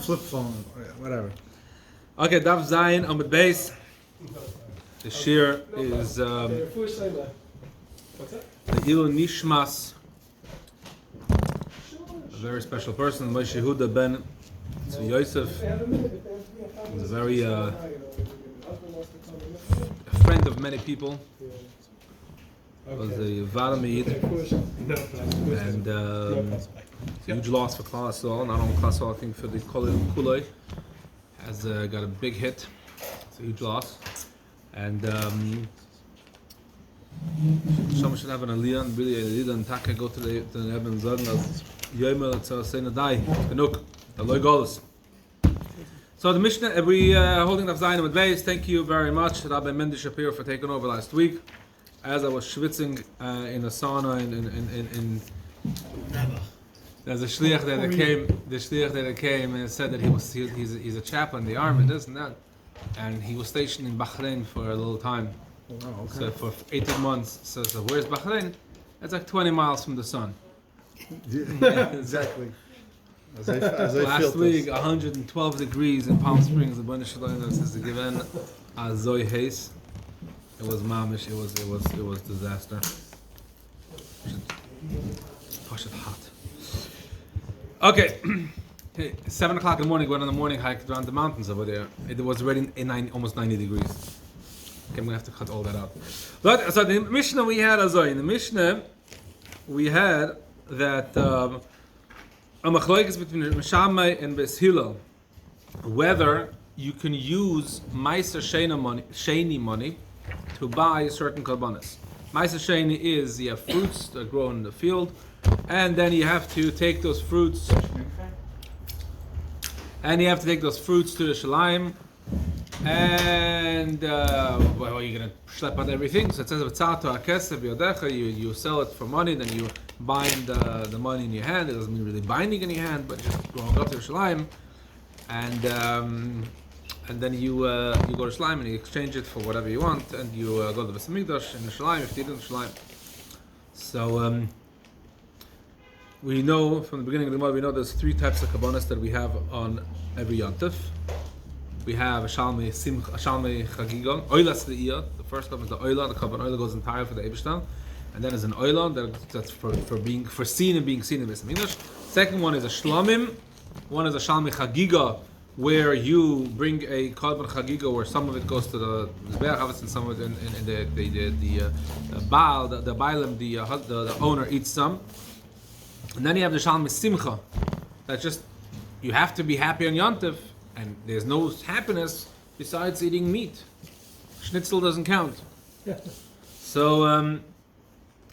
flip phone, whatever. Okay, Daf Zayin on the base. The shir is the Ilu Nishmas, a very special person, Moshe Huda ben Tzvi Yosef. He's a very a friend of many people. Was a Valamid and huge loss for Klasol, not only Klasol, I think for the Kulei has got a big hit. It's a huge loss, and someone should have an aliyah, and really aliyah and taka go to the Eben Zodn as Yomer say Nadai Genuk the Loy Golos. So the Mishnah we holding Daf Zayin with Beis. Thank you very much, Rabbi Mendy Shapiro, for taking over last week. As I was schwitzing in a sauna in there's a shliach that came and said that he's a chaplain in the army and this and that, and he was stationed in Bahrain for a little time. Oh, okay. So for 18 months. So where's Bahrain? It's like 20 miles from the sun. Yeah, exactly. As I last week, 112 degrees in Palm Springs. The Bnei Shalom says to give in a Zoy Haze. It was mamish. It was disaster. Push it hot. Okay, 7 o'clock in the morning. Went on the morning hike around the mountains over there. It was already almost 90 degrees. Okay, I'm gonna have to cut all that out. But so the Mishnah we had in the Mishnah we had that a machlokes between Shammai and Beis Hillel whether you can use Maasar Sheni money to buy certain Korbanos. Maasar Sheni is you have fruits that grow in the field, and then you have to take those fruits, to the Shalim, and well, you're gonna schlep out everything. So it says ח.א-ח.ב you sell it for money, then you bind the money in your hand. It doesn't mean really binding in your hand, but just going up to the Shalim, and then you go to Shalim and you exchange it for whatever you want, and you go to the Beis Hamikdash in the Shalim if you did in the Shalim. So we know from the beginning of the month, we know there's 3 types of Korbanos that we have on every Yontif. We have a Shalmei Chagiga, Oilas Le'iyah. The first one is the Oila. The Korban Oila goes entire for the Eibishter, and then there's an Oila that's for seen and being seen in Beis Hamikdash. Second one is a Shlomim. One is a Shalmei Chagiga, where you bring a Korban Chagiga, where some of it goes to the Mizbeach, and some of it in the Baal, the Bailam, the owner eats some. And then you have the Shalmei Simcha. That's just, you have to be happy on Yontif, and there's no happiness besides eating meat. Schnitzel doesn't count. So you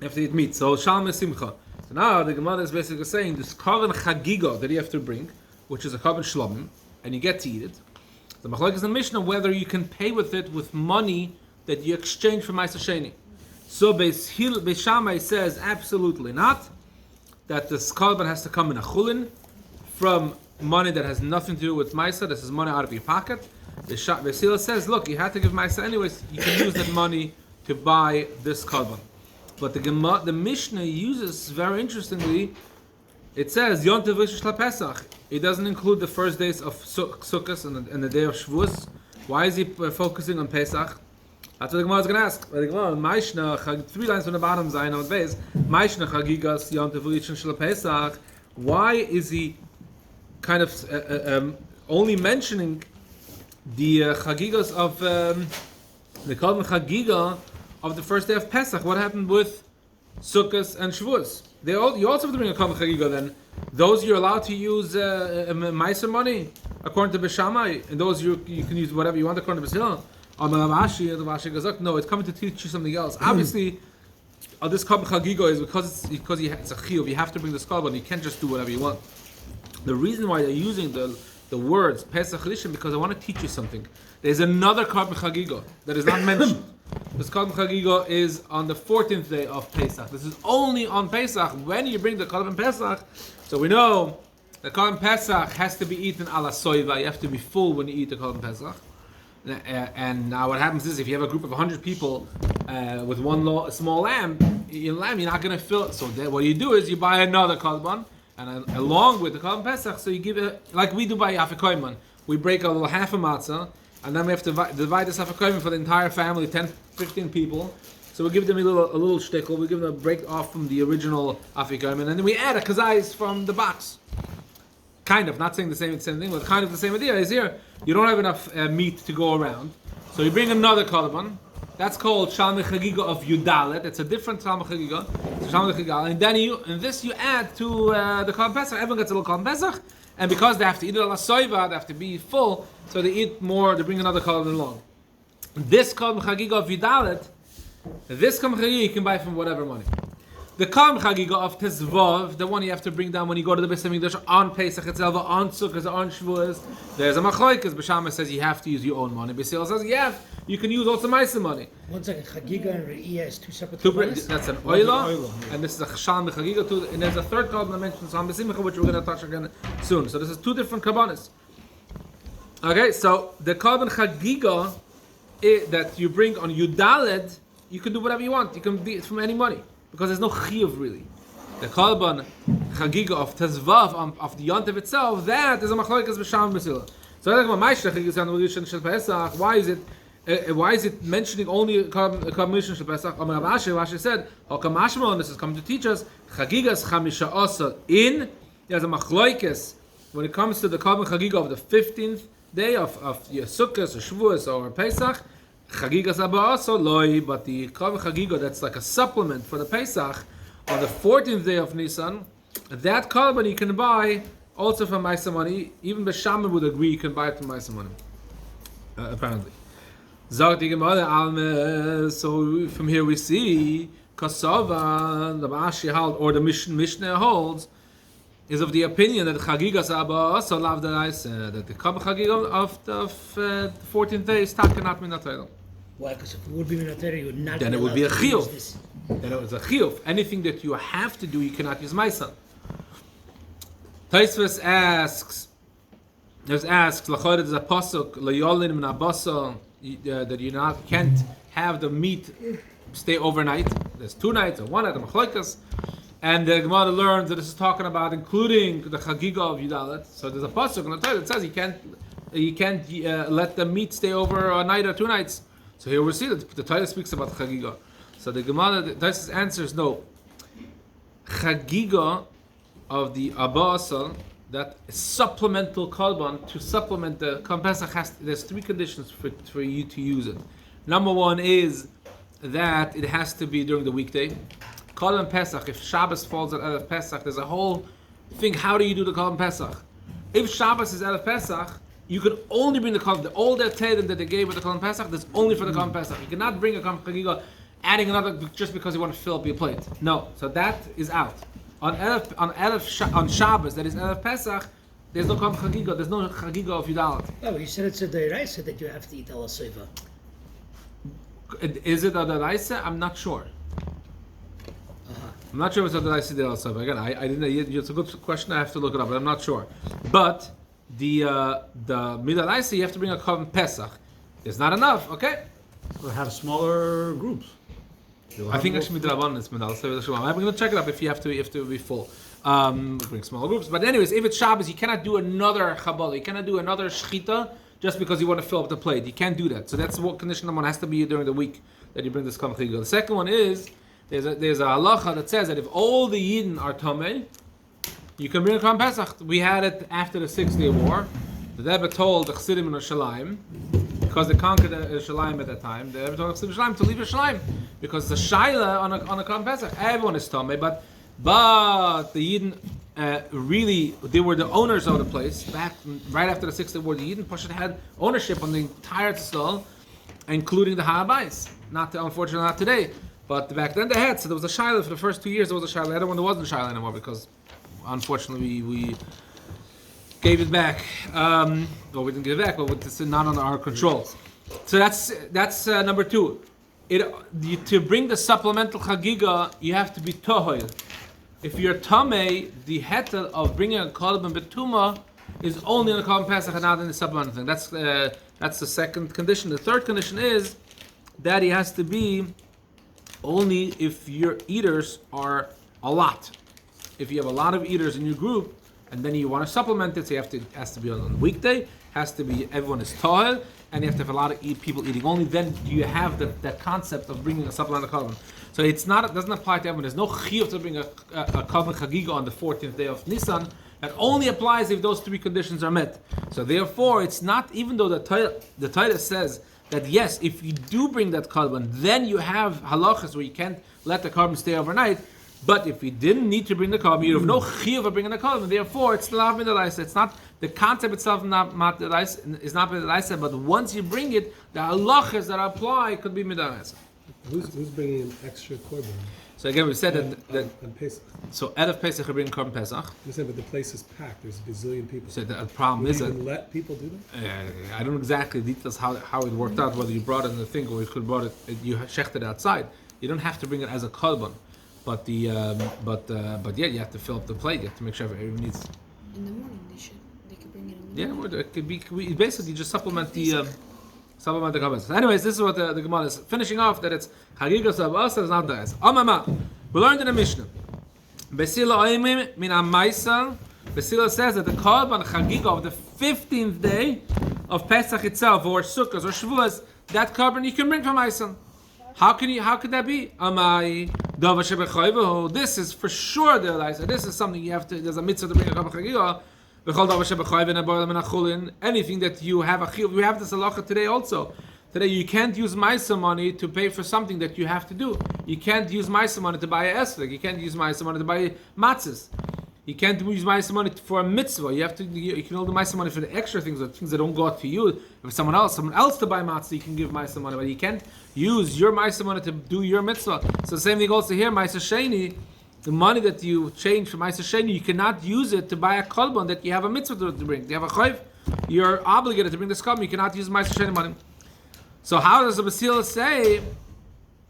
have to eat meat. So Shalmei Simcha. So now the Gemara is basically saying this Korban Chagiga that you have to bring, which is a Korban Shlomim, and you get to eat it. The machlokes in the Mishnah whether you can pay with it with money that you exchange for Maasar Sheni. So Beis Shammai says absolutely not. That this Korban has to come in a chulin from money that has nothing to do with Maasar. This is money out of your pocket. Beis Hillel says, look, you had to give Maasar anyways. You can use that money to buy this Korban. But the Mishnah uses, very interestingly, it says Yontiv Rishon Pesach. It doesn't include the first days of Sukkot and the day of Shavuos. Why is he focusing on Pesach? That's what the Gemara is going to ask. The Gemara, Maishna, 3 lines from the bottom, Zayin on the base. Maishna Chagigas Yontiv Rishon Pesach. Why is he kind of only mentioning the Chagigas of the Korban Chagiga of the first day of Pesach? What happened with Sukkot and Shavuos? You also have to bring a Korban Chagiga then. Those you're allowed to use Maasar money according to Beis Shammai, and those you can use whatever you want according to Beis Hillel. On the Ravashi goes, no, it's coming to teach you something else. Obviously, this Korban Chagiga is because it's a chiyuv. You have to bring this Korban. You can't just do whatever you want. The reason why they're using the words Pesach Rishon because I want to teach you something. There's another Korban Chagiga that is not mentioned. This Korban Chagiga is on the 14th day of Pesach. This is only on Pesach when you bring the Korban Pesach. So we know the Korban Pesach has to be eaten ala soiva. You have to be full when you eat the Korban Pesach. And now what happens is if you have a group of 100 people with one small lamb, you're not going to fill it. So what you do is you buy another Korban And along with the Korban Pesach, so you give it, like we do by Afikoyman. We break a little half a matzah, and then we have to divide this Afikoyman for the entire family, 10, 15 people. So we give them a little shtickle, we give them a break off from the original Afikoyman, and then we add a kazayis from the box. Kind of, not saying the same thing, but kind of the same idea is here. You don't have enough meat to go around, so you bring another Korban. That's called Shalmei Chagiga of Yudalet. It's a different Shalmei Chagiga. It's Shalmei Chagiga. And then you add to the Korban Pesach. Everyone gets a little Korban Pesach. And because they have to eat it ala soiva, they have to be full, so they eat more, they bring another Korban along. This Korban Chagiga of Yudalet, this Korban Chagiga you can buy from whatever money. The Korban Chagiga of Tezvav, the one you have to bring down when you go to the Beis Hamikdash on Pesach itself, on Sukkot, on Shavuos. There's a Machlokes. B'Shamah says you have to use your own money. B'Sil says you can use also Ma'aser money. 1 second, Chagiga and Re'iyah is two separate Korbanos? That's an oila, and this is a Chashal Chagiga too. And there's a third Korban I mentioned, so Besimcha, which we're going to touch again soon. So this is two different Korbanos. Okay, so the Korban Chagiga that you bring on Yudaled, you can do whatever you want. You can be from any money. Because there's no chiyuv really. The Korban Chagiga of Tezvav of the Yontev itself, that is a machlokes b'sham b'sila. So I think about my Chagiga on the Rishon Shel Pesach. Why is it mentioning only Korban Rishon Shel Pesach? Rashi said, "Hakamashma," and this is coming to teach us Chagigas Chamisha Asa in. There's a machlokes when it comes to the Korban Chagiga of the 15th day of your Sukkot or Shavuos or Pesach. Chagigas Abba loy, but the Korban Chagiga that's like a supplement for the Pesach on the 14th day of Nisan, that Korban you can buy also from Ma'aser money. Even B'Shamah would agree you can buy it from Ma'aser money. Apparently. Zog the Gemara Alme. So from here we see Kasava, the Rashi held, or the Mishnah holds, is of the opinion that Chagigas Abba also love that the Korban Chagiga of the 14th day is cannot be Minatayla. Why? Because if it would be Minatayla, you would not. Then it would be a chiyuv. Then it was a chiyuv. Anything that you have to do, you cannot use Ma'aser. Taisvus asks, there's a pasuk layolin min abasa that you can't have the meat stay overnight. There's 2 nights or 1 night of machlokes. And the Gemara learns that this is talking about including the Chagiga of Yudalet. So there's a pasuk in the Torah that says you can't let the meat stay over a night or 2 nights. So here we see that the Torah speaks about Chagiga. So the Gemara, the answer is no. Chagiga of the Abba Asal, that supplemental Korban to supplement the Korban Pesach, there's 3 conditions for you to use it. Number 1 is that it has to be during the weekday. Korban Pesach, if Shabbos falls out of Pesach, there's a whole thing. How do you do the Korban Pesach? If Shabbos is out of Pesach, you can only bring the Korban. All that Teirim that they gave with the Korban Pesach, that's only for the Korban Pesach. You cannot bring a Korban Chagiga, adding another just because you want to fill up your plate. No, so that is out. On Shabbos, that is out of Pesach, there's no Korban Chagiga. There's no Chagiga of Yudalet. Oh, but you said it's a deraisa that you have to eat ala soiva. Is it a deraisa? I'm not sure. I'm not sure if it's what I see there also. Again, I didn't. It's a good question. I have to look it up, but I'm not sure. But the midalaisa, you have to bring a Korban Pesach. It's not enough. Okay. Or have smaller groups. I think actually midrabanan is midalaisa. I'm going to check it up if you have to be full. Bring smaller groups. But anyways, if it's Shabbos, you cannot do another Chabala. You cannot do another shchita just because you want to fill up the plate. You can't do that. So that's what condition number 1 has to be during the week that you bring this Korban Chagiga. The second one is. There's a halacha that says that if all the Yidden are Tomei, you can bring a Korban Pesach. We had it after the 6-day war. The Rebbe told the Chassidim in Yerushalayim, because they conquered Yerushalayim at that time, the Rebbe told the Chassidim in Yerushalayim to leave Yerushalayim, because the Shaila on a Korban Pesach, everyone is Tomei, but the Yidden really, they were the owners of the place. Right after the 6-day war, the Yidden Pashat had ownership on the entire Tzlal, including the Ha'abais. Unfortunately, not today. But back then they had, so there was a shiloh for the first 2 years. There was a shiloh. Later when there wasn't a shiloh anymore because, unfortunately, we gave it back. Well, we didn't give it back, but it's not under our control. So that's number 2. To bring the supplemental chagiga, you have to be tohoil. If you're tamei, the hetel of bringing a korban betuma is only in the Korban Pesach and not in the supplemental thing. That's the second condition. The third condition is that he has to be only if your eaters are a lot. if you have a lot of eaters in your group, and then you want to supplement it, so it has to be on a weekday, has to be everyone is tahel, and you have to have a lot of people eating. Only then do you have that concept of bringing a supplemental korban. So it doesn't apply to everyone. There's no chiyuv to bring a korban chagiga on the 14th day of Nisan. That only applies if those three conditions are met. So therefore, it's not, even though the Torah says that yes, if you do bring that korban, then you have halachas where you can't let the korban stay overnight. But if you didn't need to bring the korban, you have no chiyuv of bringing the korban. Therefore, it's lav midalaisa. It's not the concept itself is not midalaisa, but once you bring it, the halachas that apply could be midalaisa. Who's bringing an extra korban? So again, we said that on Pesach. so Erev Pesach we bring korban Pesach. You said, but the place is packed. There's a bazillion people. So the problem Would is you that even let people do that? I don't know exactly details how it worked out. Whether you brought it in the thing or you could brought it, you shechted it outside. You don't have to bring it as a korban, but but yeah, you have to fill up the plate. You have to make sure everyone needs. In the morning, they could bring it in the morning. Yeah, it could be. We basically just supplement the Korbanos. Anyways, this is what the Gemara is finishing off. That it's Chagiga Maasar is not there. Amama. We learned in the Mishnah. Besila oimim min Maasar. Besila says that the Korban Chagiga of the 15th day of Pesach itself, or Sukkot or Shavuos, that Korban you can bring from Maasar. How could that be? Amai Dava Shebechayvahu. This is for sure the Elisa. This is something you have to. There's a mitzvah to bring a Korban Chagiga. Anything that you have a chiyuv, we have this halacha today also. Today you can't use Maasar money to pay for something that you have to do. You can't use Maasar money to buy a esrog. You can't use Maasar money to buy matzahs. You can't use Maasar money for a mitzvah. You can only do Maasar money for the extra things, or things that don't go out to you. If someone else to buy matzah, you can give Maasar money, but you can't use your Maasar money to do your mitzvah. So the same thing also here, Maasar Sheni. The money that you change from Maasar Sheni, you cannot use it to buy a korban that you have a mitzvah to bring. You have a chayv, you're obligated to bring this korban. You cannot use Maasar Sheni money. So how does the Basila say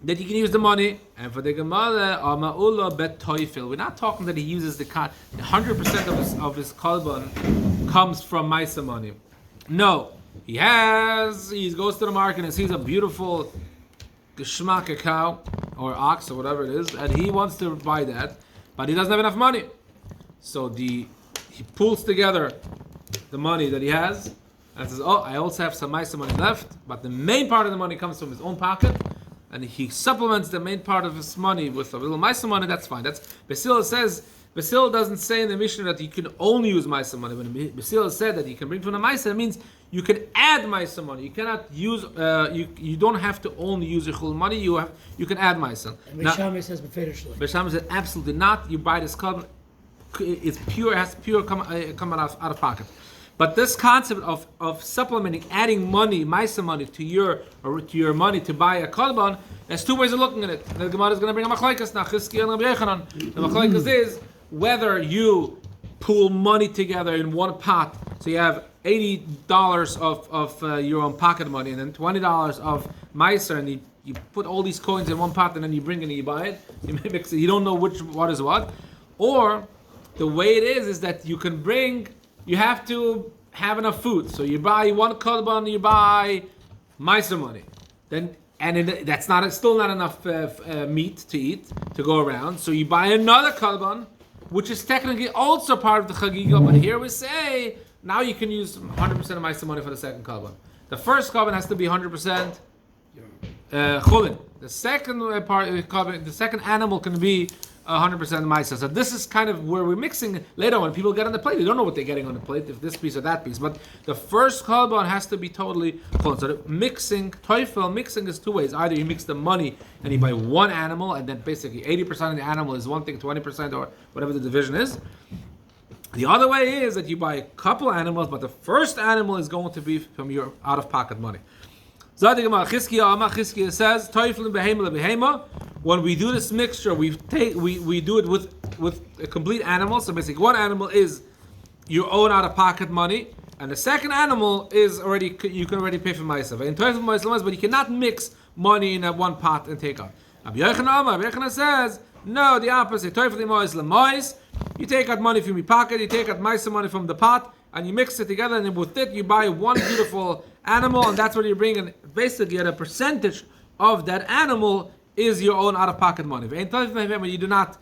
that you can use the money? And for the Gemara, Ama'ula bet toifil. We're not talking that he uses the 100% of his korban comes from Maasar money. No, he goes to the market and sees a beautiful geschmack cow or ox or whatever it is, and he wants to buy that, but he doesn't have enough money. So he pulls together the money that he has and says, "Oh, I also have some Maasar money left, but the main part of the money comes from his own pocket." And he supplements the main part of his money with a little Maasar money. That's fine. That's Basila says. Basila doesn't say in the Mishnah that you can only use Maasar money. When Basila said that you can bring from the Maasar, it means you can add Maasar money. You cannot use. You don't have to only use your chul money. You can add Maasar. And Bisham says befederishly. Bisham said absolutely not. You buy this korban. It's pure. It has to pure come out of pocket. But this concept of supplementing, adding money, Maasar money to your money to buy a korban, there's two ways of looking at it. The Gemara is going to bring a machlokes now. Chizkiya and Rabbi Yochanan. The machlokes is whether you pool money together in one pot, so you have $80 of your own pocket money and then $20 of Maasar, and you put all these coins in one pot and then you bring it and you buy it. You mix it. You don't know what is what. Or the way it is that you can bring. You have to have enough food. So you buy one korban, you buy Maasar money. That's still not enough meat to eat, to go around. So you buy another korban, which is technically also part of the Chagiga. But here we say, now you can use 100% of Maasar money for the second korban. The first korban has to be 100% chulin. The second the second animal can be 100% Maasar. So this is kind of where we're mixing later when people get on the plate. They don't know what they're getting on the plate, if this piece or that piece. But the first korban has to be totally chulin. So the mixing is two ways. Either you mix the money and you buy one animal, and then basically 80% of the animal is one thing, 20% or whatever the division is. The other way is that you buy a couple animals, but the first animal is going to be from your out-of-pocket money. Chizkiya says, when we do this mixture, we do it with a complete animal. So basically, one animal is your own out-of-pocket money, and the second animal is you can already pay for Maasar. But you cannot mix money in one pot and take out. Rabbi Yochanan says, no, the opposite. You take out money from your pocket, you take out Maasar money from the pot, and you mix it together, and then with it you buy one beautiful animal, and that's what you bring. And basically, at a percentage of that animal is your own out-of-pocket money. You do not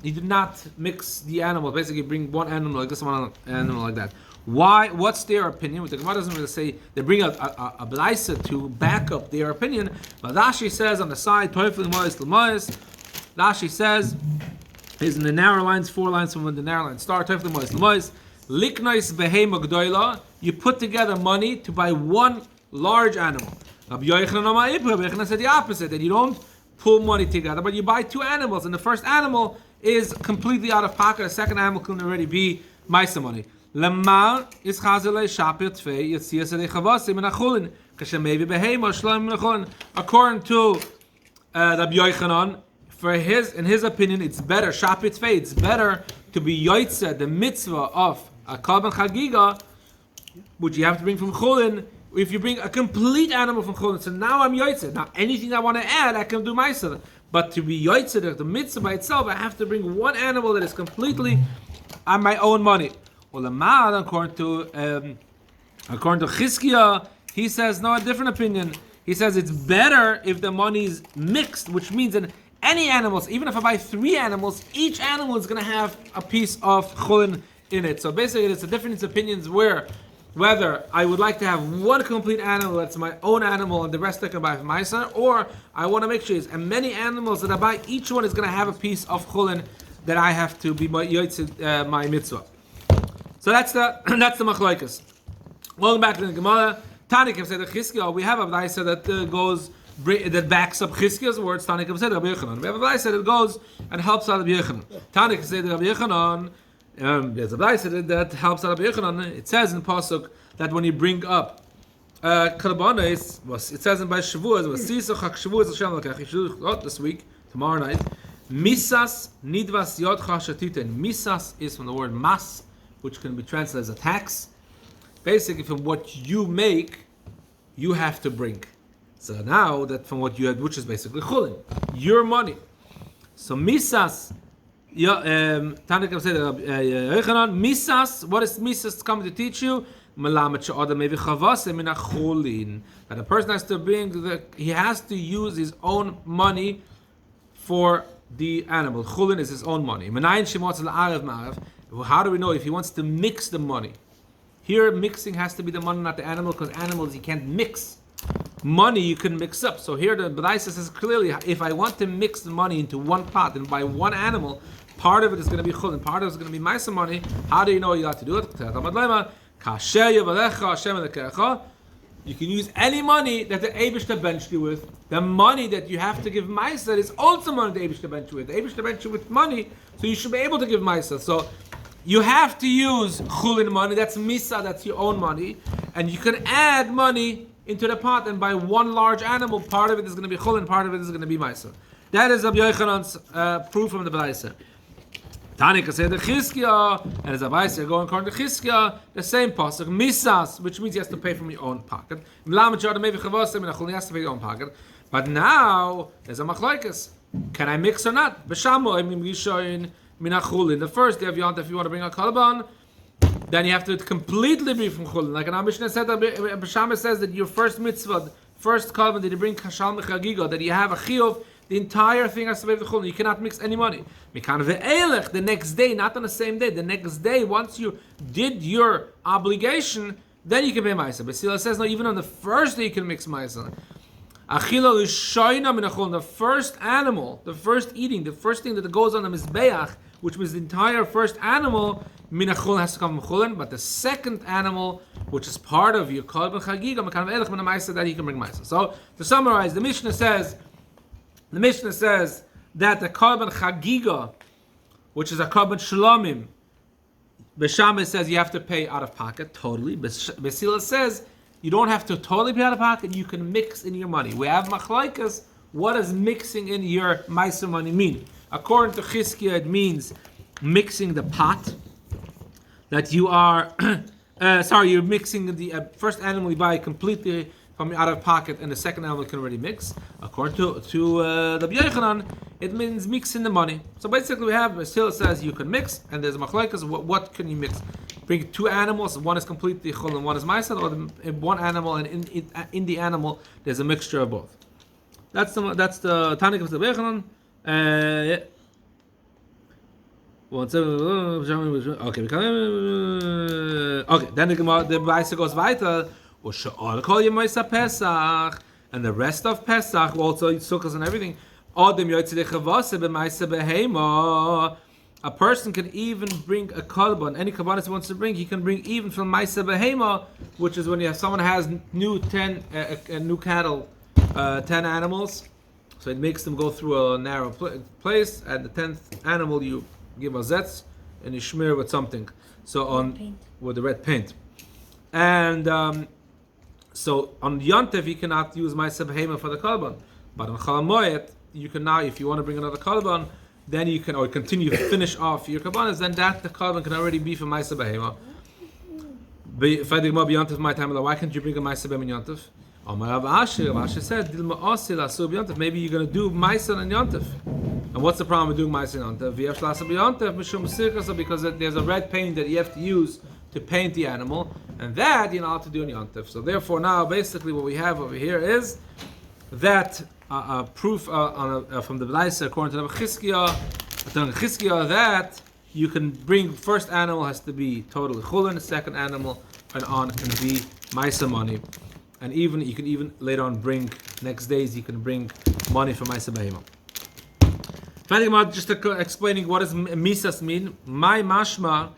he did not mix the animals. Basically, bring one animal like this, one animal like that. Why? What's their opinion? The Gemara doesn't really say. They bring a blaisa to back up their opinion. But Rashi says on the side, Rashi says, is in the narrow lines, 4 lines from when the narrow lines start. Liknois behema gdoila. You put together money to buy one large animal. Rabbi Yochanan said the opposite, that you don't pull money together, but you buy 2 animals, and the first animal is completely out of pocket. The second animal can already be maisa money. Lemar is chazele shapir tvei yitzias adei min achulin kashemevi behema shloim min achulin. According to Rabbi Yochanan, in his opinion, it's better shapir tvei. It's better to be yoitze the mitzvah of a korban chagiga, which you have to bring from chulin. If you bring a complete animal from chulin, so now I'm yoitze. Now anything I want to add, I can do Maasar. But to be yoitze, the mitzvah by itself, I have to bring one animal that is completely on my own money. Well, the Maasar, according to Chizkiah, he says no, a different opinion. He says it's better if the money is mixed, which means that any animals, even if I buy 3 animals, each animal is going to have a piece of chulin in it. So basically, it's a difference of opinions whether I would like to have one complete animal that's my own animal and the rest I can buy from Maasar, or I want to make sure and many animals that I buy, each one is going to have a piece of chulin that I have to be my mitzvah. So that's the machlokes. Welcome back to the Gemara. Tanikim said the Chizkiah. We have a Blaisa that backs up Chizkiah's words. Tanikim said Rabbi Yochanan. We have a Blaisa that goes and helps out Rabbi Yochanan. Tanikim said Rabbi Yochanan. There's a Blaisa that helps out Rabbi Yochanan. It says in Pasuk that when you bring up Korbanos, it says in by Shavuos, was Sisach Shavuos Hashem Lakach. This week, tomorrow night, Misas Nidvas Yod Chashatiten. Misas is from the word mas, which can be translated as a tax. Basically, from what you make, you have to bring. So now that from what you had, which is basically chulin, your money. So misas, Tanakh said, misas. What is misas coming to teach you? That a person has to bring, he has to use his own money for the animal. Chulin is his own money. How do we know if he wants to mix the money? Here, mixing has to be the money, not the animal, because animals you can't mix. Money you can mix up. So here the B'laisa says clearly, if I want to mix the money into one pot and buy one animal, part of it is going to be chulin, part of it is going to be Maasar money. How do you know you have to do it? You can use any money that the Eibishter benched you with. The money that you have to give Maasar is also money the Eibishter benched you with. The Eibishter benched you with money, so you should be able to give Maasar. So you have to use chulin money, that's misa, that's your own money, and you can add money into the pot and buy one large animal. Part of it is going to be chulin, part of it is going to be Maasar. That is Rabbi Yochanan's proof from the Blaisa. Tanika said the Chizkiah, and as Rabbi said, going according to Chizkiah, the same pasuk, misas, which means he has to pay from your own pocket. He has to pay your own pocket. But now there's a machlokes. Can I mix or not? The first day of Yom, if you want to bring a korban, then you have to completely be from chulin. Like an Mishnah said, B'Shamah says that your first mitzvah, first korban that you bring kashal mechagiga, that you have a chiyuv, the entire thing has to be with chulin. You cannot mix any money. The next day, not on the same day, the next day, once you did your obligation, then you can pay Maasar. But Sila says no, even on the first day you can mix Maasar. Achila l'shoyna min achulin, the first animal, the first eating, the first thing that goes on the mizbeach, which was the entire first animal, min achulin has to come from chulin, but the second animal, which is part of your korban chagiga, mekan ve'elech min ha'maasar, that he can bring Maasar. So to summarize, the Mishnah says that the korban chagiga, which is a korban shlomim, B'Shamah says you have to pay out of pocket totally. Basila says you don't have to totally pay out of pocket. You can mix in your money. We have machlokes. What does mixing in your Maasar money mean? According to Chizkiah, it means mixing the pot. That you are, you're mixing the first animal you buy completely from out of pocket, and the second animal can already mix. According to the Yochanan, it means mixing the money. So basically, we have still says you can mix, and there's machlokes. What can you mix? Bring 2 animals. One is completely chul and one is Maasar, or one animal, and in the animal there's a mixture of both. That's the Tanakh of the Yochanan. Okay, then the Maasar goes weiter. And the rest of Pesach, also sukkahs and everything. A person can even bring a korban. Any korbanos he wants to bring, he can bring even from Maasar behema, which is when someone has new new cattle, 10 animals. So it makes them go through a narrow place, and the 10th animal you give a zetz and you smear with something. So with the red paint. And so on Yontev you cannot use Maasar behema for the korban, but on Chol Hamoed you can now, if you want to bring another korban, then you can, or continue to finish off your korbanos, then that the korban can already be for Maasar behema. If I think about Yontev my time, why can't you bring a Maasar behema in Yontev? Rav Asher said, maybe you're going to do Maasar and Yontev. And what's the problem with doing Maasar and Yontev? Because there's a red paint that you have to use to paint the animal, and that you're not allowed to do in Yontev. So therefore now basically what we have over here is that proof from the Maasar according to the Chizkiah that you can bring, first animal has to be totally chulin, second animal and on can be Maasar money. And even you can even later on bring, next days you can bring money for Maasar behema. Just explaining what does misas mean. My mashma,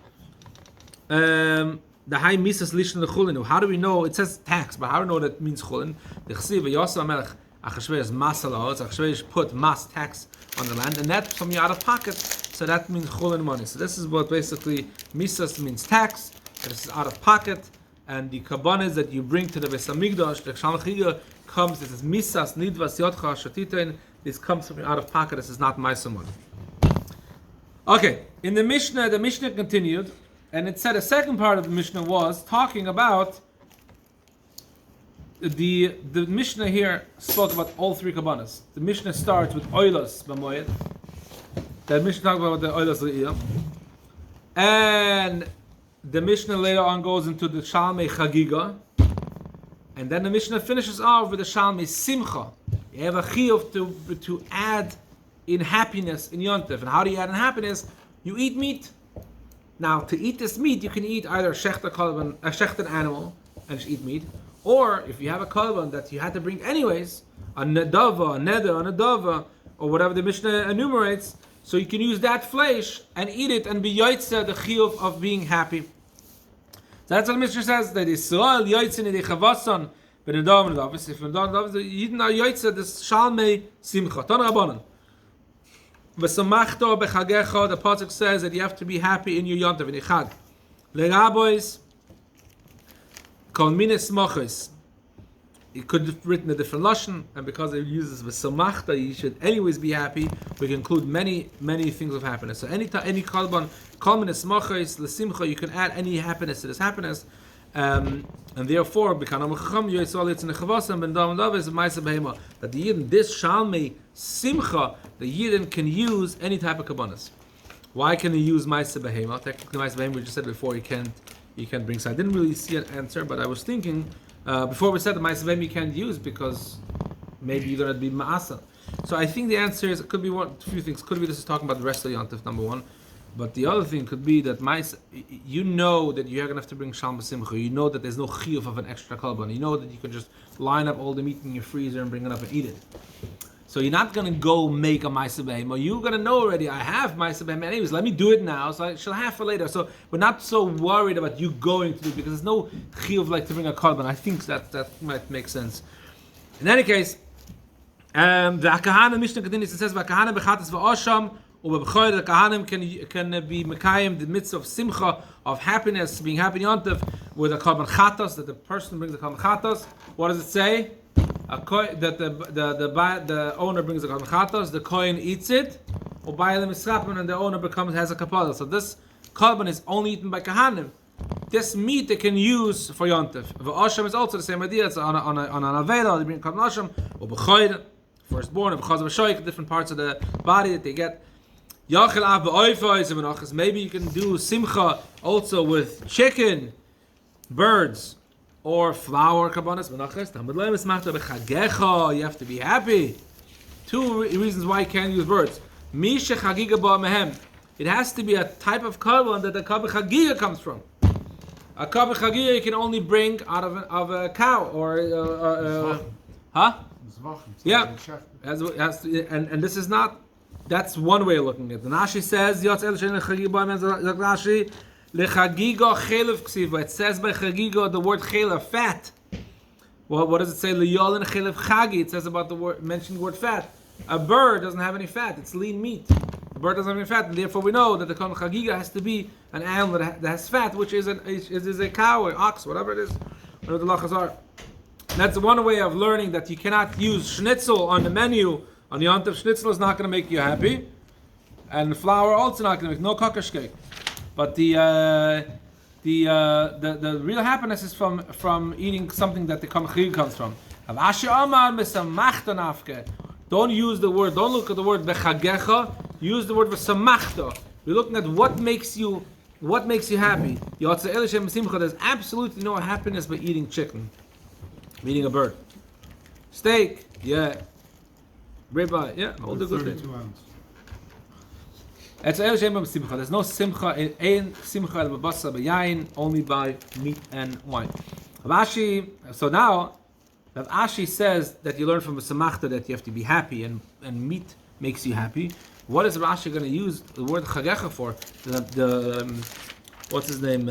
the high misas lishon the chulin. How do we know? It says tax, but how do we know that means chulin? The chsiv Yosef Melech ח.א.ח.ב Maasar. ח.א.ח.ב put mas tax on the land, and that's from you out of pocket. So that means chulin money. So this is what basically misas means tax. This is out of pocket. And the Korbanos that you bring to the Beis Hamikdash, the Chagiga comes. This is misas nidvas yotcha shatitein. This comes from out of pocket. This is not Maasar money. Okay, in the Mishnah continued, and it said a second part of the Mishnah was talking about the Mishnah here spoke about all three Korbanos. The Mishnah starts with oilos b'moed. The Mishnah talks about the oilos l'iyah, and the Mishnah later on goes into the Shalmei Chagiga, and then the Mishnah finishes off with the Shalmei Simcha. You have a chiyuv to add in happiness in Yontev. And how do you add in happiness? You eat meat. Now, to eat this meat, you can eat either a shechter animal and just eat meat, or if you have a korban that you had to bring anyways, a nedava, a neder, a nedava, or whatever the Mishnah enumerates, so you can use that flesh and eat it and be yotzeh the chiyuv of being happy. So that's what the Mishnah says, that Yisrael yotzeh nidei chavasan b'nedava nedavos. If nedava the Yidden are yotzeh this shalmei simcha. Ton rabbanon. V'samachto b'chagecha. The pasuk says that you have to be happy in your yontav in your chag. Le'rabois kol minas smachos. It could have written a different lashon, and because it uses v'samachta, you should anyways be happy. We can include many things of happiness. So any korban, kol minas smachos l'simcha, you can add any happiness to this happiness, and therefore b'kanam chacham yoyisrael yitzin nechavasam ben dam davis Maasar behema, that the Yidden, this shalmei simcha, the Yidden can use any type of korbanos. Why can they use Maasar behema? Technically Maasar behema, we just said before, you can't bring. So I didn't really see an answer, but I was thinking. Before we said the Maasar behema you can't use because maybe you're going to be Maasar. So I think the answer is, it could be a few things. Could be this is talking about the rest of Yontif, number one. But the other thing could be that you know that you're going to have to bring Shalom Simcha. You know that there's no chiyuv of an extra korban. You know that you can just line up all the meat in your freezer and bring it up and eat it. So you're not going to go make a Maasar behema. You're going to know already, I have Maasar behema anyways, let me do it now, so I shall have for later. So we're not so worried about you going to do it, because there's no chiyuv like to bring a korban. I think that might make sense. In any case, the Kahana Mishnah continues, it says, Kahana bechatas v'osham, the Kahanim can be Mekayim, the mitzvah of simcha, of happiness, being happy in Yontif, with a korban chatos, that the person brings the korban chatos. What does it say? That the owner brings the korban chatos, the kohen eats it, and the owner has a kapala. So this korban is only eaten by Kahanim. This meat they can use for Yontif. V'osham is also the same idea. It's on an aveda, they bring korban osham, or b'choyr, firstborn, or b'chaz v'shoyk, different parts of the body that they get. Maybe you can do simcha also with chicken, birds, or flour korbanos. You have to be happy. Two reasons why you can't use birds. it has to be a type of korban that the ח.א-ח.ב comes from. A ח.א-ח.b you can only bring out of a cow or huh? Yeah, and this is not. That's one way of looking at it. The Rashi says it says by chagiga the word chelev, fat. Well, what does it say? It says about the word, mentioning the word fat. A bird doesn't have any fat; it's lean meat. The bird doesn't have any fat, and therefore we know that the chagiga has to be an animal that has fat, which is a cow or ox, whatever it is, whatever the lachas are. That's one way of learning that you cannot use schnitzel on the menu. On the Yontif, schnitzel is not going to make you happy, and flour also not going to make no kakash cake. But the real happiness is from eating something that the ח.א-ח.ב comes from. Don't use the word. Don't look at the word bechagecha. Use the word v'samachta. We're looking at what makes you happy. There's absolutely no happiness by eating chicken, eating a bird, steak, yeah. Ribeye, yeah, all the good things. There's no simcha in simcha al-babasa b'yayin, only by meat and wine. So now, Rav Ashi says that you learn from a samachta that you have to be happy and meat makes you happy. What is Rav Ashi going to use the word chagecha for? What's his name?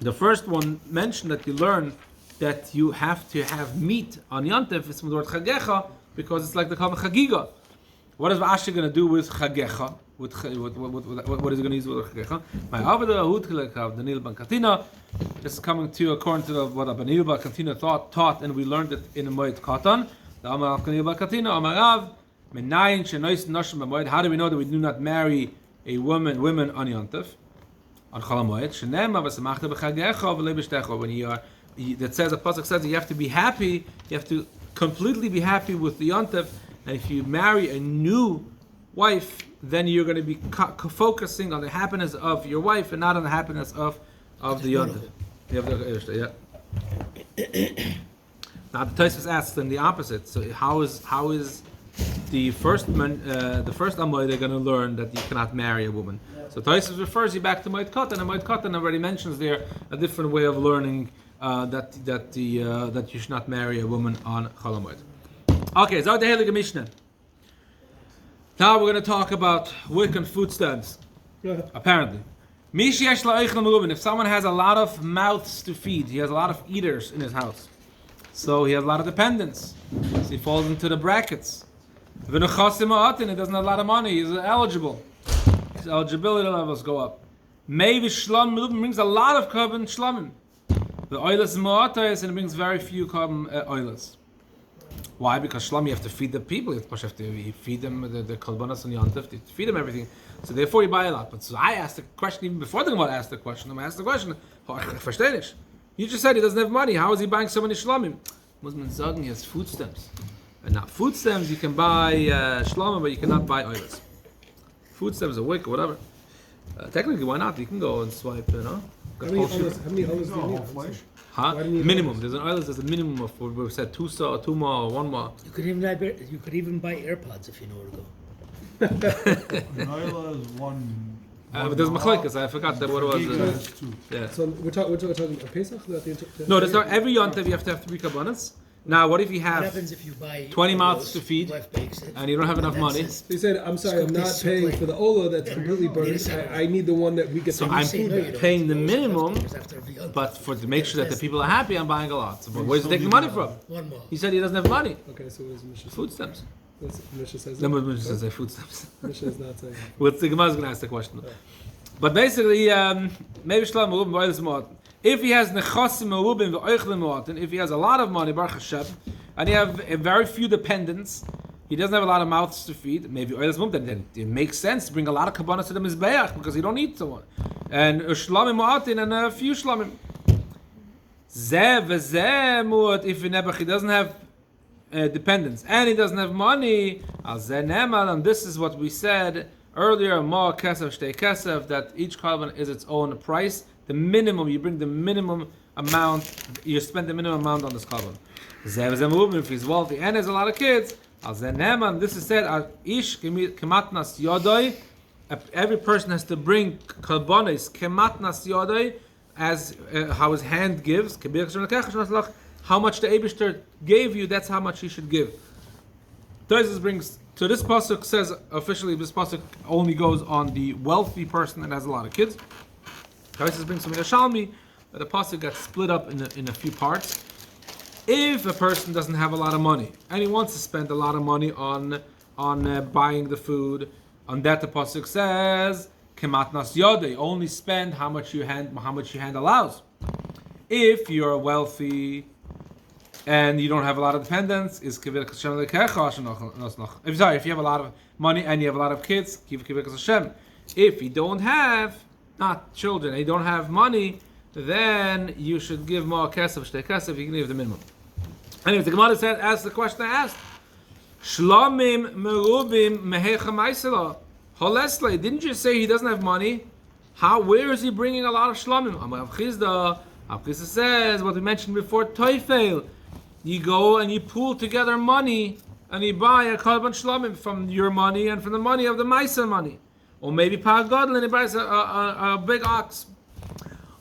The first one mentioned that you learn that you have to have meat on Yontif. It's from the word chagecha, because it's like the Chagiga. What is Rashi going to do with Chagecha? What is he going to use with Chagecha? My Avada Hudkelekav Daniel Ben Katina. This is coming to according to what Daniel Ben Katina taught, and we learned it in the Moed Katan. The Amar Daniel Ben Katina Amarav Menayin Shenois Noshim B'Moed. How do we know that we do not marry women on Yontif on Chol HaMoed? Shenema v'samachta b'Chagecha v'lei b'shtecha. When that says, the pasuk says, you have to be happy. You have to completely be happy with the Yontif, and if you marry a new wife, then you're going to be focusing on the happiness of your wife and not on the happiness of the Yontif. Yeah. Now the Tosfos asks them the opposite. So how is the first Amoy they're going to learn that you cannot marry a woman? So Tosfos refers you back to Moed Katan, and Moed Katan already mentions there a different way of learning. That you should not marry a woman on Chol HaMoed. Okay, so the Heilige Mishnah. Now we're going to talk about wick and food stamps. Apparently, if someone has a lot of mouths to feed, he has a lot of eaters in his house, so he has a lot of dependents. So he falls into the brackets. He doesn't have a lot of money. He's eligible. His eligibility levels go up. Maybe Shlom brings a lot of korban shlomim. The oilers moatais, and it brings very few korban oilers. Why? Because Shlom you have to feed the people. You have to feed them the Korbanos and Yontif. You feed them everything. So therefore you buy a lot. But so I asked the question even before the Gemara asked the question. I asked the question. You just said he doesn't have money. How is he buying so many Shlomim? Muslims sagen he has food stamps. And now food stamps you can buy Shlomim, but you cannot buy oilers. Food stamps, a wick or whatever. Technically, why not? You can go and swipe, you know. How many oilers do you need? Huh? Minimum. There's a minimum of we said 2 more, or 1 more. You could even buy AirPods if you know where to go. An oiler is one. But there's machlekes. I forgot that what it was. Yeah. So we're talking a Pesach? No, that's not every yontiv you have to have 3 Korbanos. Now, what if you have What happens if you buy 20 mouths to feed and you don't have enough money? So you said, I'm sorry, I'm not paying for the Ola that's completely burnt. I need the one that we get So to I'm receive. paying the minimum, but to make sure that the people are happy, I'm buying a lot. So where's he taking the money from? One more. He said he doesn't have money. Okay, so what does Mishnah say? Food stamps. Mishnah says No, that? Mishnah says they're food stamps. Mishnah is not saying that. Well, the Gemara is going to ask the question. But basically, maybe Shlomo Rubin Boilis Moat. If he has nechasim Rubin ve'oichlin Moat, and if he has a lot of money, Baruch Hashem, and he have very few dependents, he doesn't have a lot of mouths to feed, maybe Oilis Mum, then it makes sense to bring a lot of Korbanos to the Mizbeach, because he don't need someone. And Shlamim Moatin and a few Shlamim. Zeh ve'zeh Moat, if he doesn't have dependents, and he doesn't have money, Al Zeh Nemal, and this is what we said earlier, Ma Kesef Shtei Kesef, that each korban is its own price. The minimum, you bring the minimum amount, you spend the minimum amount on this korban. If he's wealthy and has a lot of kids, this is said, Ish Kematnas Yodoi, every person has to bring Korbanos kematnas yodei, as how his hand gives. How much the Eibishter gave you, that's how much he should give. Tosis brings, so this pasuk says officially this pasuk only goes on the wealthy person that has a lot of kids. Tosis brings some Yerushalmi, but the pasuk got split up in a few parts. If a person doesn't have a lot of money and he wants to spend a lot of money on buying the food, on that the pasuk says kematnas yodei, only spend how much your hand allows. If you're wealthy and you don't have a lot of dependents, is kivir Hashem lekech. If you have a lot of money and you have a lot of kids, give kivir Hashem. If you don't have, not children, and you don't have money, then you should give more kesef, shtei kesef. You can give the minimum. Anyway, the Gemara said, ask the question I asked. Shlomim merubim mehecha ma'aseh. Holesle, didn't you say he doesn't have money? Where is he bringing a lot of shlomim? Amar Ach.א.ח.ב. Ach.א.ח.b says what we mentioned before, toifel. You go and you pool together money and you buy a korban shlomim from your money and from the money of the Maasar money. Or maybe Pagadol and he buys a big ox.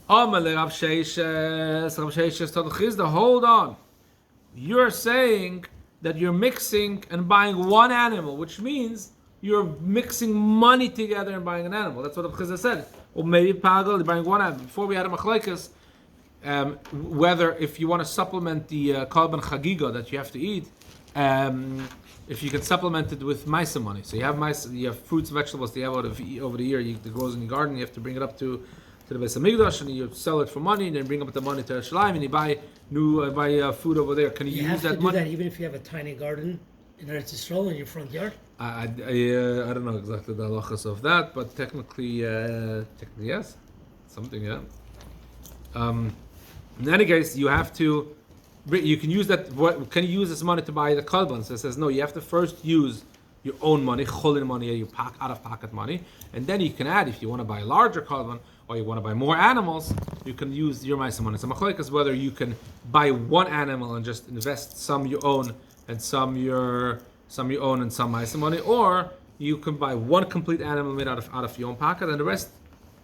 Amale Rav Sheishes told Chizda, hold on. You're saying that you're mixing and buying one animal, which means you're mixing money together and buying an animal. That's what Rav Chizda said. Or maybe Pagadol, you're buying one animal. Before we had a machlokes, whether if you want to supplement the Korban Chagiga that you have to eat, if you can supplement it with Maasar money. So you have fruits, vegetables that you have over the year, that grows in your garden. You have to bring it up to the ח.א.ח.ב, and you sell it for money, and then bring up the money to Yerushalayim, and you buy food over there. Can you use that money? You have to do that even if you have a tiny garden in Eretz Yisrael in your front yard? I don't know exactly the halachas of that, but technically yes, something, yeah. In any case, you can use that. Can you use this money to buy the korban? So it says no. You have to first use your own money, cholin money, your out of pocket money, and then you can add if you want to buy a larger korban or you want to buy more animals. You can use your Maasar money. So machlokes is whether you can buy one animal and just invest some you own and some you own and some Maasar money, or you can buy one complete animal made out of your own pocket and the rest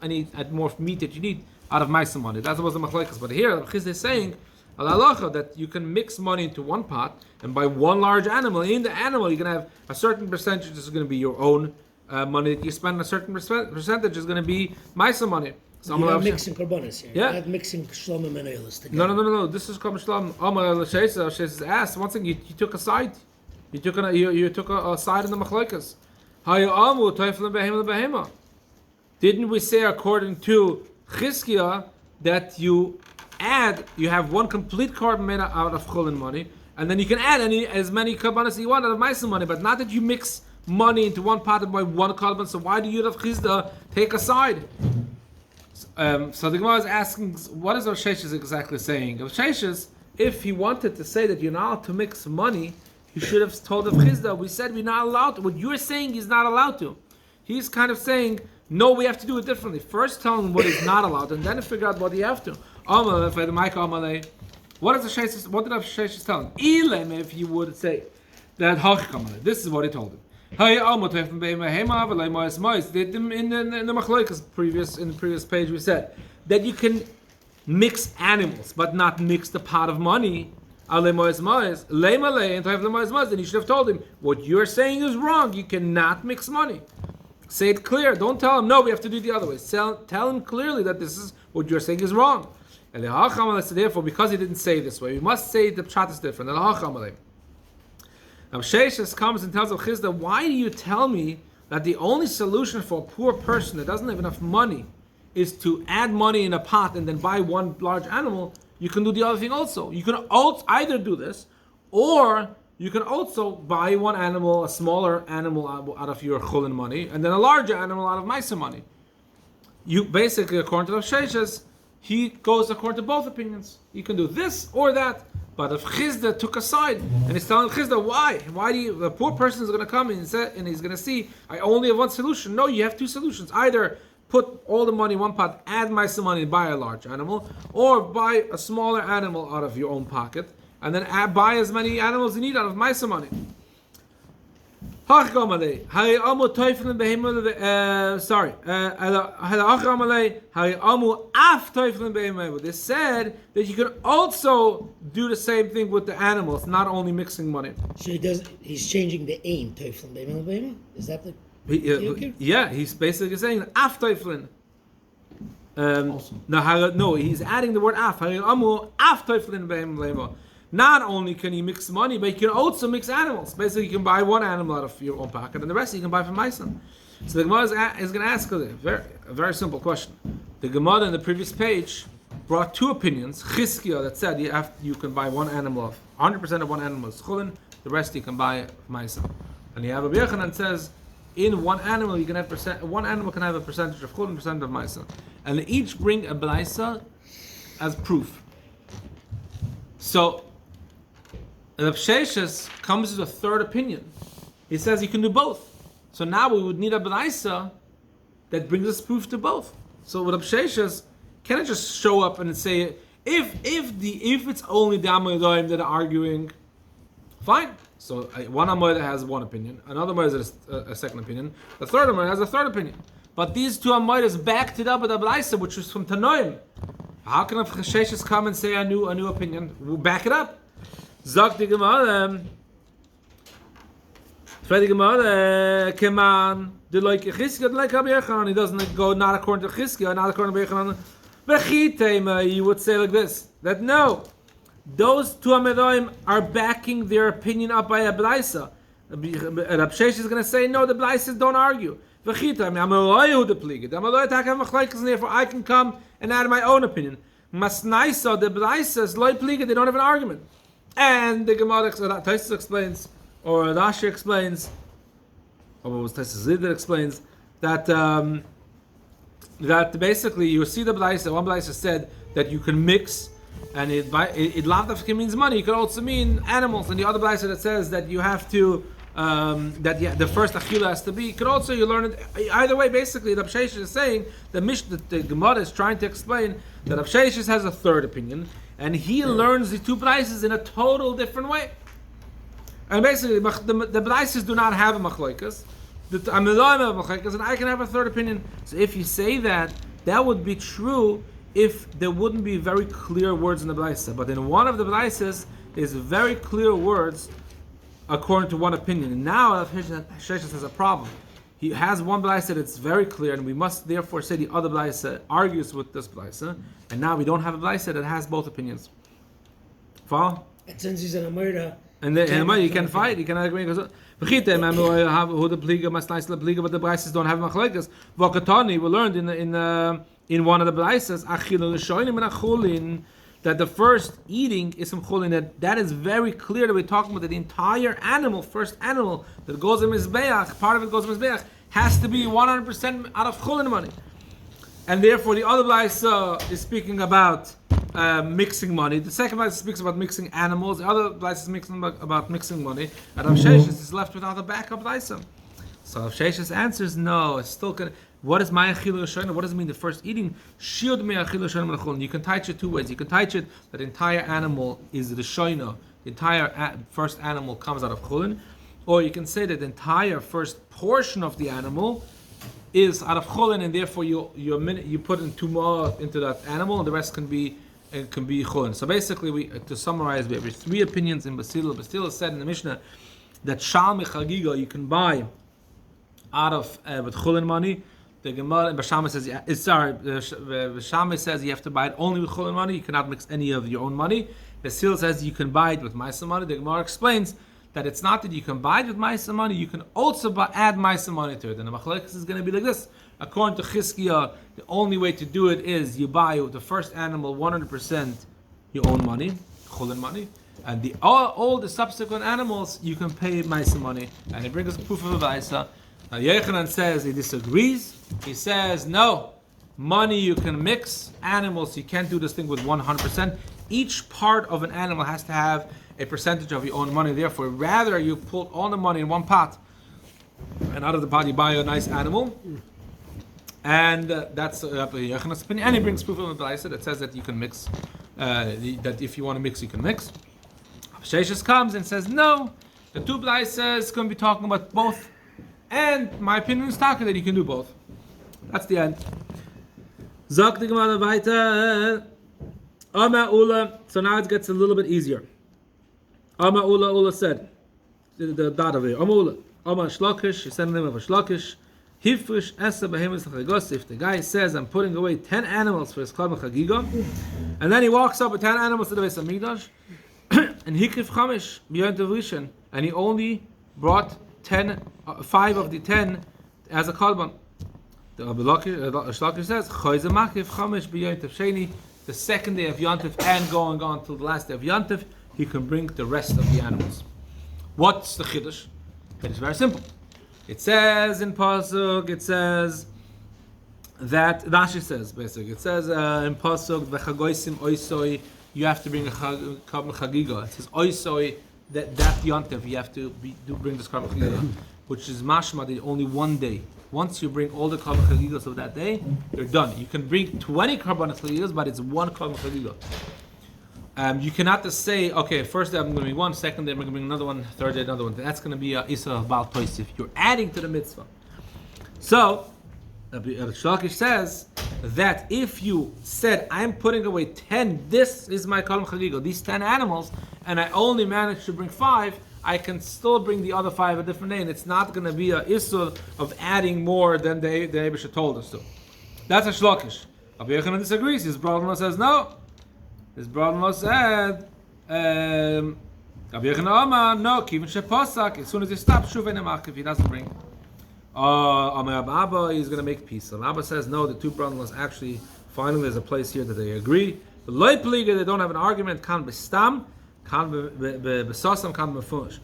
add more meat that you need out of Maasar money. That was the machlokes. But here, Chizd is saying that you can mix money into one pot and buy one large animal. In the animal, you can have a certain percentage is going to be your own money that you spend. A certain percentage is going to be Maasar money. So you're not mixing korbanos here. Yeah. You're not mixing shlomim and oils together. No. This is korban shlom. Amar Sheishes asked once again. You took a side. You took a side in the machlokes. Didn't we say according to Chizkiah that you have one complete korban made out of chulin money, and then you can add as many korbanos as you want out of Maasar money, but not that you mix money into one pot and buy one korban. So why do you Rav Chizda take a side? So the Gemara is asking, what is Rav Sheishes exactly saying? Rav Sheishes, if he wanted to say that you're not allowed to mix money, he should have told Rav Chizda, we said we're not allowed to. What you're saying he's not allowed to. He's kind of saying, no, we have to do it differently. First tell him what is not allowed, and then figure out what you have to. What did Rav Sheishes tell him? If you would say that this is what he told him. In the machlokes in the previous page we said that you can mix animals but not mix the pot of money. Then you should have told him what you're saying is wrong. You cannot mix money. Say it clear. Don't tell him no, we have to do it the other way. Tell him clearly that this is what you're saying is wrong. Therefore, because he didn't say it this way, we must say the pshat is different. Now Sheishes comes and tells Rav Chizda, why do you tell me that the only solution for a poor person that doesn't have enough money is to add money in a pot and then buy one large animal? You can do the other thing also. You can either do this, or you can also buy one animal, a smaller animal out of your chulin money, and then a larger animal out of Maasar money. You basically, according to Rav Sheishes, he goes according to both opinions. You can do this or that. But if Chizda took a side and he's telling Chizda, why? Why do you? The poor person is going to come and he's going to see, I only have one solution. No, you have two solutions. Either put all the money in one pot, add Maasar money and buy a large animal, or buy a smaller animal out of your own pocket and then buy as many animals you need out of Maasar money. Hach Gamalei, Hari Amu Teufel Behemel, sorry, Hach Gamalei, Hari Amu Af Teufel Behemel. They said that you can also do the same thing with the animals, not only mixing money. So he's changing the aim, Teuflin, Beimel. Is that the... Yeah, he's basically saying Af Teuflin. No, he's adding the word Af. Hari Amu Af Teuflin Behemel. Not only can you mix money, but you can also mix animals. Basically, you can buy one animal out of your own pocket, and the rest you can buy from Maasar. So the Gemara is going to ask a very simple question. The Gemara in the previous page brought two opinions. Chizkiah that said you can buy one animal, 100% of one animal is chulin, the rest you can buy from Maasar. And the Rabbi Yochanan says in one animal you can have one animal can have a percentage of chulin, percentage of Maasar, and they each bring a blaisa as proof. So Rav Sheshes comes with a third opinion. He says you can do both. So now we would need a b'laisa that brings us proof to both. So with Rav Sheshes, can I just show up and say if it's only the Amoraim that are arguing, fine. So one Amoraim has one opinion, another Amoraim has a second opinion, the third Amoraim has a third opinion. But these two Amoraim backed it up with a b'laisa, which was from Tanoim. How can Rav Sheshes come and say a new opinion? We'll back it up. Sagt die Gemara, Keman, the like Chizkiah, the like Rabbi Yochanan, he doesn't go not according to Chizkiah, not according to Rabbi Yochanan. You would say like this, that no, those two Amoraim are backing their opinion up by a Blaisa. Rav Sheshes is going to say, no, the Blaisas don't argue. Therefore I can come and add my own opinion. Masnaisa, the Blaisas, loy pliga, they don't have an argument. And the Gemara Taisus explains, or Rashi explains, or what was Taisus Zidr explains, that basically you see the Blaisa, one Blaisa said that you can mix, and it lavdafka means money, it could also mean animals, and the other Blaisa that says that you have to, the first achila has to be, could also you learn it, either way basically Rav Sheshes is saying, the Gemara is trying to explain that Rav Sheshes has a third opinion, and he learns the two Blaises in a total different way. And basically, the Blaises do not have a machloikas. The Amoraim have a machloikas, and I can have a third opinion. So if you say that, that would be true if there wouldn't be very clear words in the Blaisa. But in one of the Blaises, is very clear words according to one opinion. And now Sheshes has a problem. He has one Blaisa that's very clear, and we must therefore say the other Blaisa argues with this Blaisa, and now we don't have a Blaisa that has both opinions. Follow? And since he's an Amora, and you can fight, you can agree. But the Blaisas don't have machlekes. Vokatani, we learned in one of the Blaisas, that the first eating is from chulin. That is very clear that we're talking about that the entire animal, first animal that goes in mizbeach, part of it goes in mizbeach, has to be 100% out of chulin money. And therefore the other Blaisa is speaking about mixing money. The second Blaisa speaks about mixing animals. The other Blaisa is speaking about mixing money. And Rav Sheshes is left without a backup Blaisa. So Rav Sheshes answers, no, it's still good. What is my achilu yoshoina? What does it mean? The first eating shield me achilu yoshoina. You can teach it two ways. You can teach it that the entire animal is the shoina. The entire first animal comes out of chulin, or you can say that the entire first portion of the animal is out of chulin, and therefore you put in two more into that animal, and the rest can be chulin. So basically, to summarize, we have three opinions in Basila. Basila said in the Mishnah that shal Chagiga you can buy out of with chulin money. The Gemara in Bashama says, Bashama says you have to buy it only with chulin money. You cannot mix any of your own money. Basil says you can buy it with Maasar money. The Gemara explains that it's not that you can buy it with Maasar money. You can also add Maasar money to it. And the machlekes is going to be like this. According to Chizkiah, the only way to do it is you buy the first animal 100% your own money, chulin money, and all the subsequent animals you can pay Maasar money. And it brings us proof of a Vaisa. Now Yochanan says he disagrees. He says no, money you can mix, animals you can't do this thing with 100%. Each part of an animal has to have a percentage of your own money. Therefore, rather you put all the money in one pot, and out of the pot you buy a nice animal. And that's Yochanan's opinion. And he brings proof of the Blaisa that says that you can mix, that if you want to mix, you can mix. Sheshes comes and says no. The two blaises going to be talking about both, and my opinion is talking that you can do both. That's the end. Zok the Gemara weiter. Ama Ula. So now it gets a little bit easier. Ama Ula said, the dot of it. Ama Ula. Ama Shlokish. He said the name of a Shlokish. Hifrish Esa Behemoth Chagigos. If the guy says, I'm putting away 10 animals for his Korban Chagiga, and then he walks up with 10 animals to the Beis Hamikdash, and Hikif Chamish beyond the Rishon, and he only brought 5 of the 10 as a Korban. The Shlokish says, Choyze Makif Chamish beyond Sheni. The second day of Yontif and going on till the last day of Yontif, he can bring the rest of the animals. What's the Chiddush? It's very simple. It says in Pasuk, it says that Rashi says basically. It says in Pasuk, "V'chagoisim oisoi," you have to bring a korban chagiga. It says oisoi that yontif you have to bring this korban chagiga, which is mashma that only one day. Once you bring all the korban chagigas of that day, you're done. You can bring 20 korban chagigas, but it's one korban chagiga. You cannot just say, okay, first day I'm going to bring one, second day I'm going to bring another one, third day another one. That's going to be a Isa Baal Toisif. You're adding to the mitzvah. So, Shlokish says that if you said, I'm putting away 10, this is my Korban Chagiga, these 10 animals, and I only managed to bring 5, I can still bring the other 5 a different day, and it's not going to be a Isa of adding more than the Eibusha told us to. That's a Shlokish. Rabbi Yochanan disagrees. His brother-in-law says, no. His brother-in-law said, Rabbi Yochanan Amar, no, Kivin Sheposak, as soon as he stops, Shuv Enemach, if he doesn't bring. Amar Abba, he's going to make peace. And Abba says, no, the two brother-in-laws actually, finally there's a place here that they agree. The Loi Pliga, they don't have an argument, Kan Bestam, Kan Besosam, Kan Befush.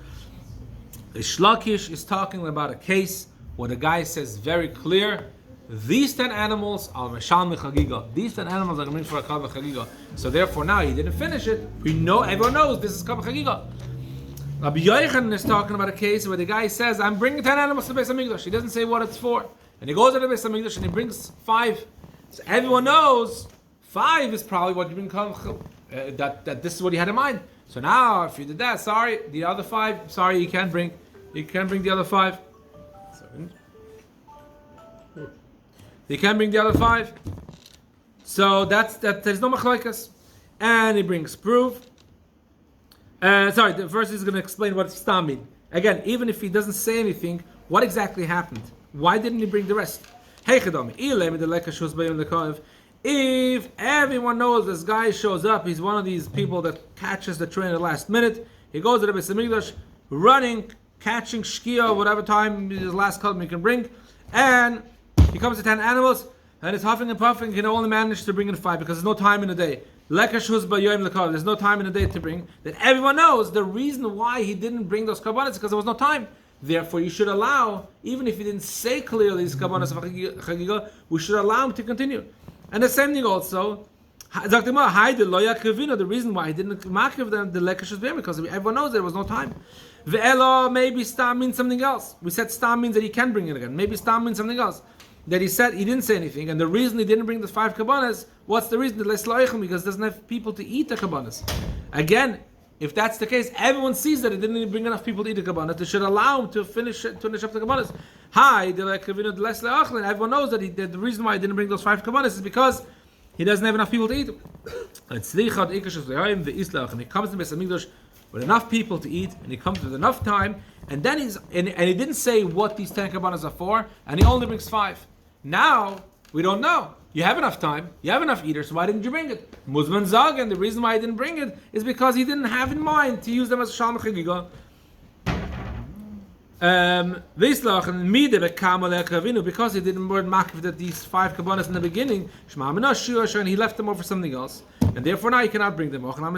Shlokish is talking about a case where the guy says very clear, these 10 animals are Meshal Mechagiga. These 10 animals are going to bring for a Korban Chagiga. So therefore now he didn't finish it. We know, everyone knows this is Korban Chagiga. Rabbi Yochanan is talking about a case where the guy says, I'm bringing 10 animals to the Beis Hamikdash. He doesn't say what it's for. And he goes to the Beis Hamikdash and he brings 5. So everyone knows 5 is probably what you bring that this is what he had in mind. So now if you did that, sorry, the other 5, sorry, you can't bring the other 5. They can bring the other 5. So there's no machlokes. And he brings proof. The verse is going to explain what stam means. Again, even if he doesn't say anything, what exactly happened? Why didn't he bring the rest? If everyone knows this guy shows up, he's one of these people that catches the train at the last minute. He goes to the Beis Hamikdash, running, catching shkia, whatever time his last column he can bring, and he comes to 10 animals, and it's huffing and puffing. He can only manage to bring in 5 because there's no time in the day. There's no time in the day to bring. That everyone knows the reason why he didn't bring those korbanos is because there was no time. Therefore, you should allow, even if he didn't say clearly these korbanos of Chagiga, we should allow him to continue. And the same thing also. The reason why he didn't makiv them the lekashus b'yom because everyone knows there was no time. Ve'elo, maybe stam means something else. We said stam means that he can bring it again. Maybe stam means something else. That he said he didn't say anything, and the reason he didn't bring the 5 korbanos, what's the reason? Because he doesn't have people to eat the korbanos. Again, if that's the case, everyone sees that he didn't bring enough people to eat the korbanos. They should allow him to finish up the korbanos. Everyone knows that the reason why he didn't bring those 5 korbanos is because he doesn't have enough people to eat. And he comes to Beis Hamikdash with enough people to eat, and he comes with enough time, and then and he didn't say what these 10 korbanos are for, and he only brings 5. Now we don't know. You have enough time, you have enough eaters, so why didn't you bring it? Muzman Zagan, the reason why he didn't bring it is because he didn't have in mind to use them as a Shalom Chagiga. Because he didn't word makif that these 5 korbanos in the beginning, and he left them over for something else, and therefore now he cannot bring them. And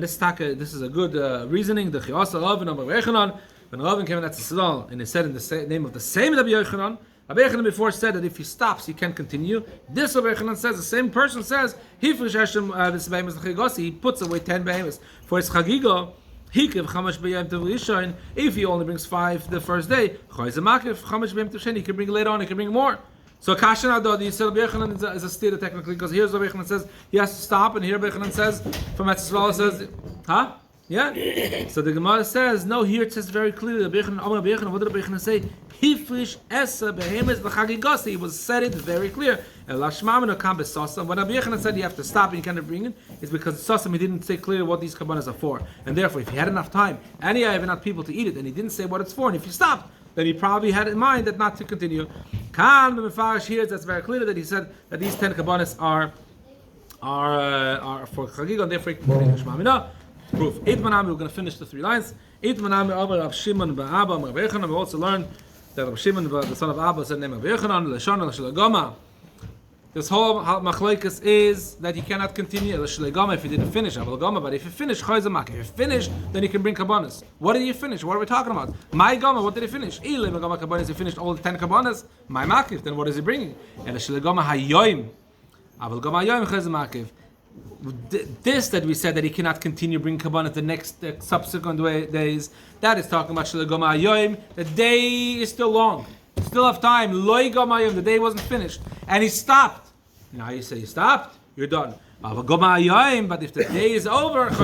this is a good reasoning. The Chiasa Rav and Amar Rechanan, when Rav came in that Tzadal, and he said in the name of the same Rabbi Yochanan, Rabbi Yochanan before said that if he stops, he can continue. This Rabbi Yochanan says, the same person says, he puts away 10 behemoths. For his Chagiga, if he only brings 5 the first day, he can bring later on, he can bring more. So Kashan Adod, you said Rabbi Yochanan is a steer technically, because here's Rabbi Yochanan says he has to stop, and here Rabbi Yochanan says, from Etzisrael says, Yeah. So the Gemara says, no, here it says very clearly, what did the Bechina say? Hifrish esa behemes v'chagigasi. He was said it very clear. And lashmamino kam besosam. When Rabbi Yechina said you have to stop and you can't bring it, it's because sosam he didn't say clear what these Korbanos are for. And therefore, if he had enough time and he had enough people to eat it, and he didn't say what it's for, and if he stopped, then he probably had in mind that not to continue. Kan b'mefarish here, that's very clear that he said that these 10 Korbanos are for Chagiga, and therefore he can continue Shmamina. Proof. We're going to finish the 3 lines. We also learned that Rav Shimon, the son of Abba, said name of Yechanan, Leshon, L'Shlegama. This whole machlokes is that you cannot continue L'Shlegama if you didn't finish Avalgama, but if you finish Chayzamak, if you finish, then you can bring Korbanos. What did you finish? What are we talking about? My Gama, what did he finish? Ile Gama Korbanos, he finished all the 10 Korbanos. My Makif, then what is he bringing? And L'Shlegama Hayoim. Avalgama Hayoim Chayzamak. This that we said that he cannot continue bringing Korbanos the subsequent days, that is talking about Shlegoma Hayoim. The day is still long. You still have time. Loi Goma Hayoim, the day wasn't finished. And he stopped. Now you say he stopped, you're done. But if the day is over, if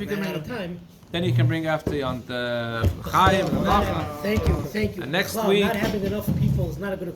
you can bring time. Then you can bring after on the Chaim. Thank you. And next Well, week. not having enough people is not a good